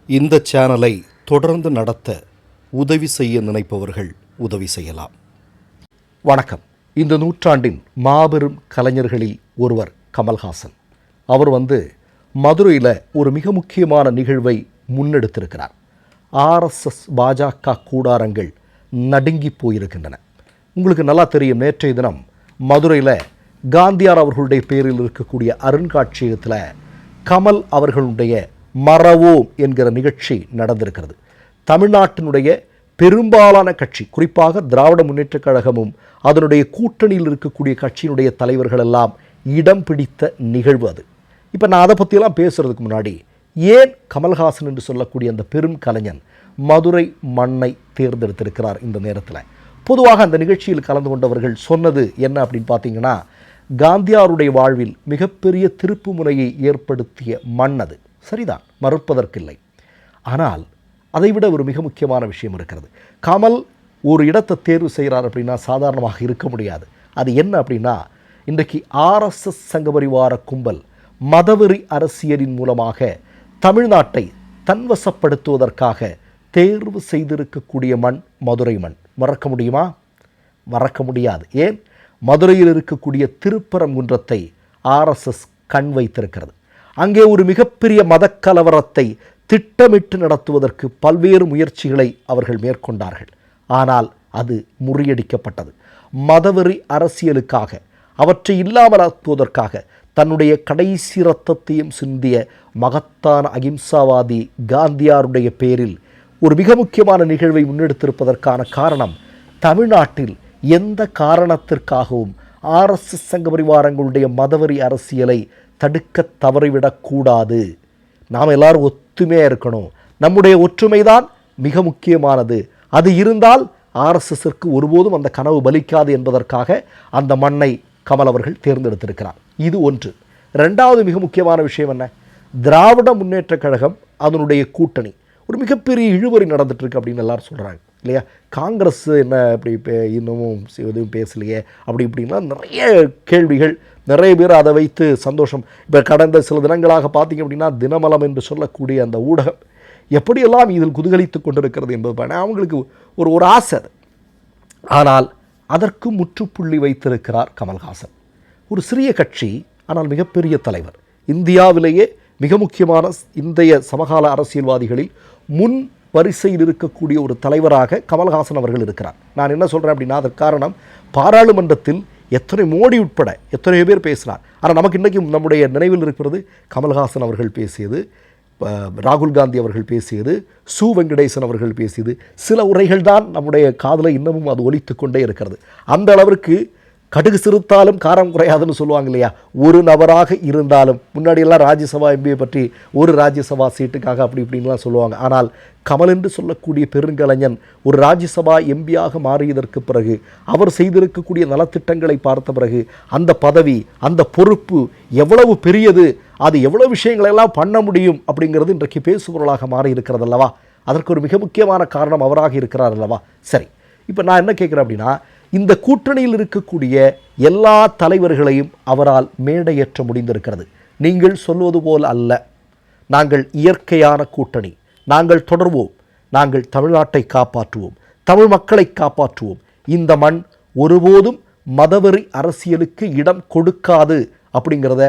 இந்த சேனலை தொடர்ந்து நடத்த உதவி செய்ய நினைப்பவர்கள் உதவி செய்யலாம். வணக்கம். இந்த நூற்றாண்டின் மாபெரும் கலைஞர்களில் ஒருவர் கமல்ஹாசன். அவர் மதுரையில் ஒரு மிக முக்கியமான நிகழ்வை முன்னெடுத்திருக்கிறார். ஆர்எஸ்எஸ் பாஜக கூடாரங்கள் நடுங்கி போயிருக்கின்றன. உங்களுக்கு நல்லா தெரியும், நேற்றைய தினம் மதுரையில் காந்தியார் அவர்களுடைய பேரில் இருக்கக்கூடிய அருங்காட்சியகத்தில் கமல் அவர்களுடைய மறவோம் என்கிற நிகழ்ச்சி நடந்திருக்கிறது. தமிழ்நாட்டினுடைய பெரும்பாலான கட்சி, குறிப்பாக திராவிட முன்னேற்றக் கழகமும் அதனுடைய கூட்டணியில் இருக்கக்கூடிய கட்சியினுடைய தலைவர்கள் எல்லாம் இடம் பிடித்த நிகழ்வு அது. இப்போ நான் அதை பற்றியெல்லாம் பேசுகிறதுக்கு முன்னாடி, ஏன் கமல்ஹாசன் என்று சொல்லக்கூடிய அந்த பெரும் கலைஞன் மதுரை மண்ணை தேர்ந்தெடுத்திருக்கிறார் இந்த நேரத்தில்? பொதுவாக அந்த நிகழ்ச்சியில் கலந்து கொண்டவர்கள் சொன்னது என்ன அப்படின்னு பார்த்தீங்கன்னா, காந்தியாருடைய வாழ்வில் மிகப்பெரிய திருப்பு முனையை ஏற்படுத்திய மண் அது. சரிதான், மறுப்பதற்கில்லை. ஆனால் அதைவிட ஒரு மிக முக்கியமான விஷயம் இருக்கிறது. கமல் ஒரு இடத்தை தேர்வு செய்கிறார் அப்படின்னா சாதாரணமாக இருக்க முடியாது. அது என்ன அப்படின்னா, இன்றைக்கு ஆர்எஸ்எஸ் சங்கபரிவார கும்பல் மதவெறி அரசியலின் மூலமாக தமிழ்நாட்டை தன்வசப்படுத்துவதற்காக தேர்வு செய்திருக்கக்கூடிய மண் மதுரை மண். மறக்க முடியுமா? மறக்க முடியாது. ஏன்? மதுரையில் இருக்கக்கூடிய திருப்பரங்குன்றத்தை ஆர்எஸ்எஸ் கண் வைத்திருக்கிறது. அங்கே ஒரு மிகப்பெரிய மதக்கலவரத்தை திட்டமிட்டு நடத்துவதற்கு பல்வேறு முயற்சிகளை அவர்கள் மேற்கொண்டார்கள். ஆனால் அது முறியடிக்கப்பட்டது. மதவெறி அரசியலுக்காக, அவற்றை இல்லாமலாக்குவதற்காக தன்னுடைய கடைசி இரத்தத்தையும் சிந்திய மகத்தான அகிம்சாவாதி காந்தியாருடைய பேரில் ஒரு மிக முக்கியமான நிகழ்வை முன்னெடுத்திருப்பதற்கான காரணம், தமிழ்நாட்டில் எந்த காரணத்திற்காகவும் ஆர்எஸ்எஸ் சங்க பரிவாரங்களுடைய மதவெறி அரசியலை தடுக்க தவறிவிடக்கூடாது. நாம் எல்லாரும் ஒற்றுமையாக இருக்கணும். நம்முடைய ஒற்றுமைதான் மிக முக்கியமானது. அது இருந்தால் ஆர்எஸ்எஸ்ஸிற்கு ஒருபோதும் அந்த கனவு பலிக்காது என்பதற்காக அந்த மண்ணை கமல் அவர்கள் தேர்ந்தெடுத்திருக்கிறார். இது ஒன்று. ரெண்டாவது மிக முக்கியமான விஷயம் என்ன? திராவிட முன்னேற்றக் கழகம், அதனுடைய கூட்டணி ஒரு மிகப்பெரிய இழுபறி நடந்துட்டுருக்கு அப்படின்னு எல்லாரும் சொல்கிறாங்க இல்லையா? காங்கிரஸ் என்ன இப்படி இன்னமும் எதுவும் பேசலையே அப்படி இப்படின்லாம் நிறைய கேள்விகள். நிறைய பேர் அதை வைத்து சந்தோஷம். இப்போ கடந்த சில தினங்களாக பார்த்திங்க அப்படின்னா, தினமலம் என்று சொல்லக்கூடிய அந்த ஊடகம் எப்படியெல்லாம் இதில் குதூகலித்து கொண்டிருக்கிறது என்பது அவங்களுக்கு ஒரு ஆசை. ஆனால் அதற்கு முற்றுப்புள்ளி வைத்திருக்கிறார் கமல்ஹாசன். ஒரு சிறிய கட்சி, ஆனால் மிகப்பெரிய தலைவர். இந்தியாவிலேயே மிக முக்கியமான இந்திய சமகால அரசியல்வாதிகளில் முன் வரிசையில் இருக்கக்கூடிய ஒரு தலைவராக கமல்ஹாசன் அவர்கள் இருக்கிறார். நான் என்ன சொல்கிறேன் அப்படின்னா, அதற்கு காரணம், பாராளுமன்றத்தில் எத்தனை மோடி உட்பட எத்தனையோ பேர் பேசினார். ஆனால் நமக்கு இன்றைக்கும் நம்முடைய நினைவில் இருக்கிறது கமல்ஹாசன் அவர்கள் பேசியது, ராகுல் காந்தி அவர்கள் பேசியது, சு வெங்கடேசன் அவர்கள் பேசியது. சில உரைகள் தான் நம்முடைய காதில் இன்னமும் அது ஒலித்து கொண்டே இருக்கிறது. அந்த அளவிற்கு கடுகு சிறுத்தாலும் காரம் குறையாதுன்னு சொல்லுவாங்க இல்லையா? ஒரு நபராக இருந்தாலும், முன்னாடியெல்லாம் ராஜ்யசபா எம்பியை பற்றி ஒரு ராஜ்யசபா சீட்டுக்காக அப்படி இப்படின்லாம் சொல்லுவாங்க. ஆனால் கமல் என்று சொல்லக்கூடிய பெருங்கலைஞன் ஒரு ராஜ்யசபா எம்பியாக மாறியதற்கு பிறகு, அவர் செய்திருக்கக்கூடிய நலத்திட்டங்களை பார்த்த பிறகு, அந்த பதவி, அந்த பொறுப்பு எவ்வளவு பெரியது, அது எவ்வளவு விஷயங்களெல்லாம் பண்ண முடியும் அப்படிங்கிறது இன்றைக்கு பேசுபொருளாக மாறி இருக்கிறது அல்லவா? அதற்கு ஒரு மிக முக்கியமான காரணம் அவராக இருக்கிறார் அல்லவா? சரி, இப்போ நான் என்ன கேட்குறேன் அப்படின்னா, இந்த கூட்டணியில் இருக்கக்கூடிய எல்லா தலைவர்களையும் அவரால் மேடையேற்ற முடிந்திருக்கிறது. நீங்கள் சொல்வது போல் அல்ல, நாங்கள் இயற்கையான கூட்டணி, நாங்கள் தொடர்வோம், நாங்கள் தமிழ்நாட்டை காப்பாற்றுவோம், தமிழ் மக்களை காப்பாற்றுவோம், இந்த மண் ஒருபோதும் மதவெறி அரசியலுக்கு இடம் கொடுக்காது அப்படிங்கிறத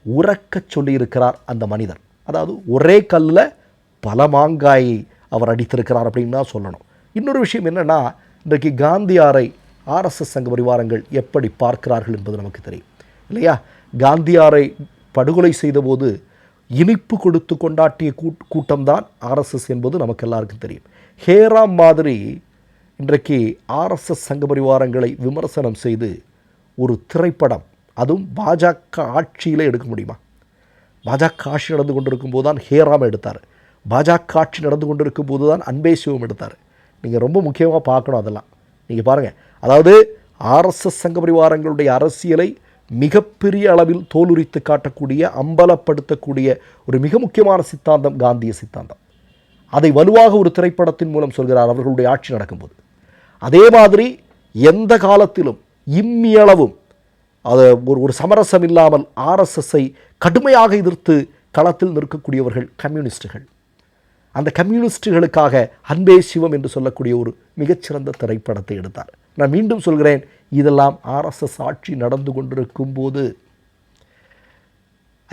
உறக்க சொல்லியிருக்கிறார் அந்த மனிதர். அதாவது ஒரே கல்லில் பல மாங்காயை அவர் அடித்திருக்கிறார் அப்படின்னு தான் சொல்லணும். இன்னொரு விஷயம் என்னென்னா, இன்றைக்கு காந்தியாரை ஆர்எஸ்எஸ் சங்க பரிவாரங்கள் எப்படி பார்க்கிறார்கள் என்பது நமக்கு தெரியும் இல்லையா? காந்தியாரை படுகொலை செய்தபோது இனிப்பு கொடுத்து கொண்டாட்டிய கூட்டம்தான் ஆர்எஸ்எஸ் என்பது நமக்கு எல்லாருக்கும் தெரியும். ஹேராம் மாதிரி இன்றைக்கு ஆர்எஸ்எஸ் சங்க பரிவாரங்களை விமர்சனம் செய்து ஒரு திரைப்படம், அதுவும் பாஜக ஆட்சியில் எடுக்க முடியுமா? பாஜக ஆட்சி நடந்து கொண்டிருக்கும் போது தான் ஹேராம் எடுத்தார். பாஜக ஆட்சி நடந்து கொண்டிருக்கும் போது தான் அன்பே சிவம் எடுத்தார். நீங்கள் ரொம்ப முக்கியமாக பார்க்கணும் அதெல்லாம். நீங்கள் பாருங்கள், அதாவது ஆர்எஸ்எஸ் சங்க பரிவாரங்களுடைய அரசியலை மிகப்பெரிய அளவில் தோலுரித்து காட்டக்கூடிய, அம்பலப்படுத்தக்கூடிய ஒரு மிக முக்கியமான சித்தாந்தம் காந்திய சித்தாந்தம். அதை வலுவாக ஒரு திரைப்படத்தின் மூலம் சொல்கிறார் அவர்களுடைய ஆட்சி நடக்கும்போது. அதே மாதிரி எந்த காலத்திலும் இம்மியளவும் அது ஒரு சமரசம் இல்லாமல் ஆர்எஸ்எஸ்ஸை கடுமையாக எதிர்த்து களத்தில் நிற்கக்கூடியவர்கள் கம்யூனிஸ்டுகள். அந்த கம்யூனிஸ்டுகளுக்காக அன்பே சிவம் என்று சொல்லக்கூடிய ஒரு மிகச்சிறந்த திரைப்படத்தை எடுத்தார். நான் மீண்டும் சொல்கிறேன், இதெல்லாம் ஆர்எஸ்எஸ் ஆட்சி நடந்து கொண்டிருக்கும் போது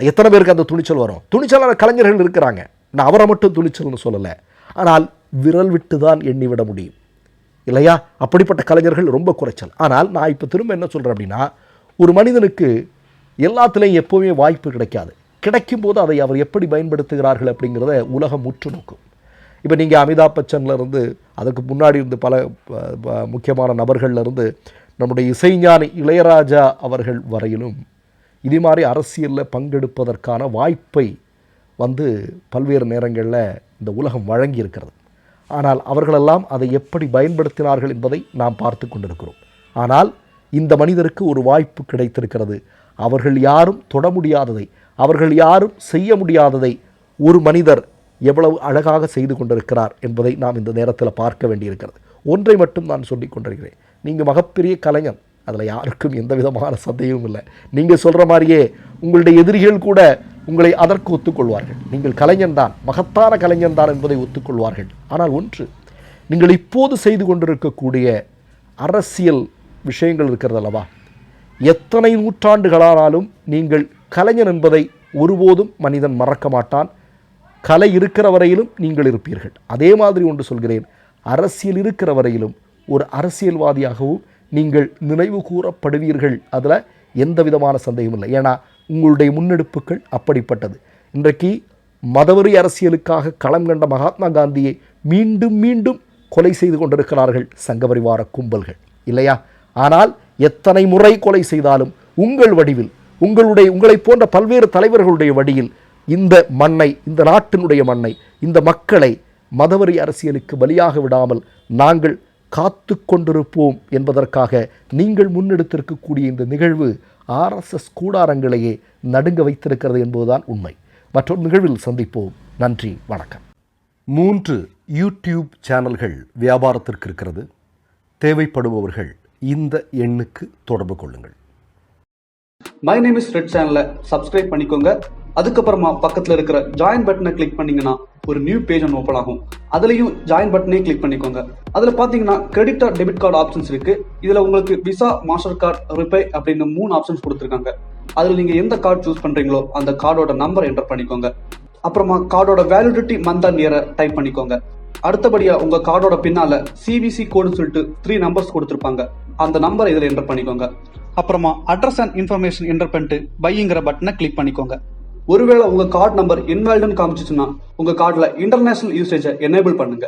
எத்தனை பேருக்கு அந்த துணிச்சல் வரும்? துணிச்சலான கலைஞர்கள் இருக்கிறாங்க, நான் அவரை மட்டும் துணிச்சல்னு சொல்லலை, ஆனால் விரல் விட்டு தான் எண்ணிவிட முடியும் இல்லையா? அப்படிப்பட்ட கலைஞர்கள் ரொம்ப குறைச்சல். ஆனால் நான் இப்போ திரும்ப என்ன சொல்கிறேன் அப்படின்னா, ஒரு மனிதனுக்கு எல்லாத்துலேயும் எப்போவுமே வாய்ப்பு கிடைக்காது. கிடைக்கும் போது அதை அவர் எப்படி பயன்படுத்துகிறார்கள் அப்படிங்கிறத உலகம் உற்று நோக்கும். இப்போ நீங்கள் அமிதாப் பச்சன்லேருந்து அதுக்கு முன்னாடி இருந்து பல முக்கியமான நபர்கள்லேருந்து நம்முடைய இசைஞானி இளையராஜா அவர்கள் வரையிலும் இதே மாதிரி அரசியலில் பங்கெடுப்பதற்கான வாய்ப்பை பல்வேறு நேரங்களில் இந்த உலகம் வழங்கி இருக்கிறது. ஆனால் அவர்களெல்லாம் அதை எப்படி பயன்படுத்தினார்கள் என்பதை நாம் பார்த்து கொண்டிருக்கிறோம். ஆனால் இந்த மனிதருக்கு ஒரு வாய்ப்பு கிடைத்திருக்கிறது. அவர்கள் யாரும் தொட முடியாததை, அவர்கள் யாரும் செய்ய முடியாததை ஒரு மனிதர் எவ்வளவு அழகாக செய்து கொண்டிருக்கிறார் என்பதை நாம் இந்த நேரத்தில் பார்க்க வேண்டியிருக்கிறது. ஒன்றை மட்டும் நான் சொல்லிக் கொண்டிருக்கிறேன், நீங்கள் மகப்பெரிய கலைஞன், அதில் யாருக்கும் எந்த விதமான சந்தேகமும் இல்லை. நீங்கள் சொல்கிற மாதிரியே உங்களுடைய எதிரிகள் கூட உங்களை அதற்கு ஒத்துக்கொள்வார்கள். நீங்கள் கலைஞன்தான், மகத்தான கலைஞன்தான் என்பதை ஒத்துக்கொள்வார்கள். ஆனால் ஒன்று, நீங்கள் இப்போது செய்து கொண்டிருக்கக்கூடிய அரசியல் விஷயங்கள் இருக்கிறது அல்லவா, எத்தனை நூற்றாண்டுகளானாலும் நீங்கள் கலைஞன் என்பதை ஒருபோதும் மனிதன் மறக்க மாட்டான். கலை இருக்கிற வரையிலும் நீங்கள் இருப்பீர்கள். அதே மாதிரி ஒன்று சொல்கிறேன், அரசியல் இருக்கிற வரையிலும் ஒரு அரசியல்வாதியாகவும் நீங்கள் நினைவு கூறப்படுவீர்கள். அதில் எந்த விதமான சந்தேகமும் இல்லை. ஏன்னா உங்களுடைய முன்னெடுப்புகள் அப்படிப்பட்டது. இன்றைக்கு மதவெறி அரசியலுக்காக களம் கண்ட மகாத்மா காந்தியை மீண்டும் மீண்டும் கொலை செய்து கொண்டிருக்கிறார்கள் சங்கபரிவார கும்பல்கள் இல்லையா? ஆனால் எத்தனை முறை கொலை செய்தாலும் உங்கள் வடிவில், உங்களை போன்ற பல்வேறு தலைவர்களுடைய வழியில் இந்த மண்ணை, இந்த நாட்டினுடைய மண்ணை, இந்த மக்களை மதவெறி அரசியலுக்கு பலியாக விடாமல் நாங்கள் காத்து கொண்டிருப்போம் என்பதற்காக நீங்கள் முன்னெடுத்திருக்கக்கூடிய இந்த நிகழ்வு ஆர்எஸ்எஸ் கூடாரங்களையே நடுங்க வைத்திருக்கிறது என்பதுதான் உண்மை. மற்றொரு நிகழ்வில் சந்திப்போம். நன்றி, வணக்கம். 3 யூடியூப் சேனல்கள் வியாபாரத்திற்கு இருக்கிறது. தேவைப்படுபவர்கள் இந்த எண்ணுக்கு தொடர்பு கொள்ளுங்கள். மை நேம் இஸ் ரெட் சேனலை சப்ஸ்கிரைப் பண்ணிக்கோங்க. அதுக்கப்புறமா பக்கத்தில் இருக்கிற ஜாயின் பட்டனை கிளிக் பண்ணீங்கன்னா ஒரு நியூ பேஜ் ஒன்று ஓப்பன் ஆகும். அதுலேயும் ஜாயின் பட்டனே கிளிக் பண்ணிக்கோங்க. அதில் பார்த்தீங்கன்னா credit R debit card options இருக்கு. இதில் உங்களுக்கு விசா, மாஸ்டர் கார்டு, ரிப்பே அப்படின்னு 3 ஆப்ஷன்ஸ் கொடுத்துருக்காங்க. அதில் நீங்கள் எந்த கார்டு சூஸ் பண்ணுறீங்களோ அந்த கார்டோட நம்பர் என்டர் பண்ணிக்கோங்க. அப்புறமா கார்டோட வேலிடிட்டி மந்த் அண்ட் இயரை டைப் பண்ணிக்கோங்க. அடுத்தபடியா உங்க கார்டோட பின்னால சிவிசி கோடுன்னு சொல்லிட்டு 3 நம்பர்ஸ் கொடுத்துருப்பாங்க. அந்த நம்பரை இதில் என்டர் பண்ணிக்கோங்க. அப்புறமா அட்ரஸ் அண்ட் இன்ஃபர்மேஷன் என்டர் பண்ணிட்டு பைங்கிற பட்டனை கிளிக் பண்ணிக்கோங்க. ஒருவேளை உங்க கார்டு நம்பர் இன்வாலிட்னு காமிச்சிச்சுன்னா உங்க கார்டுல இன்டர்நேஷனல் யூசேஜை எனேபிள் பண்ணுங்க.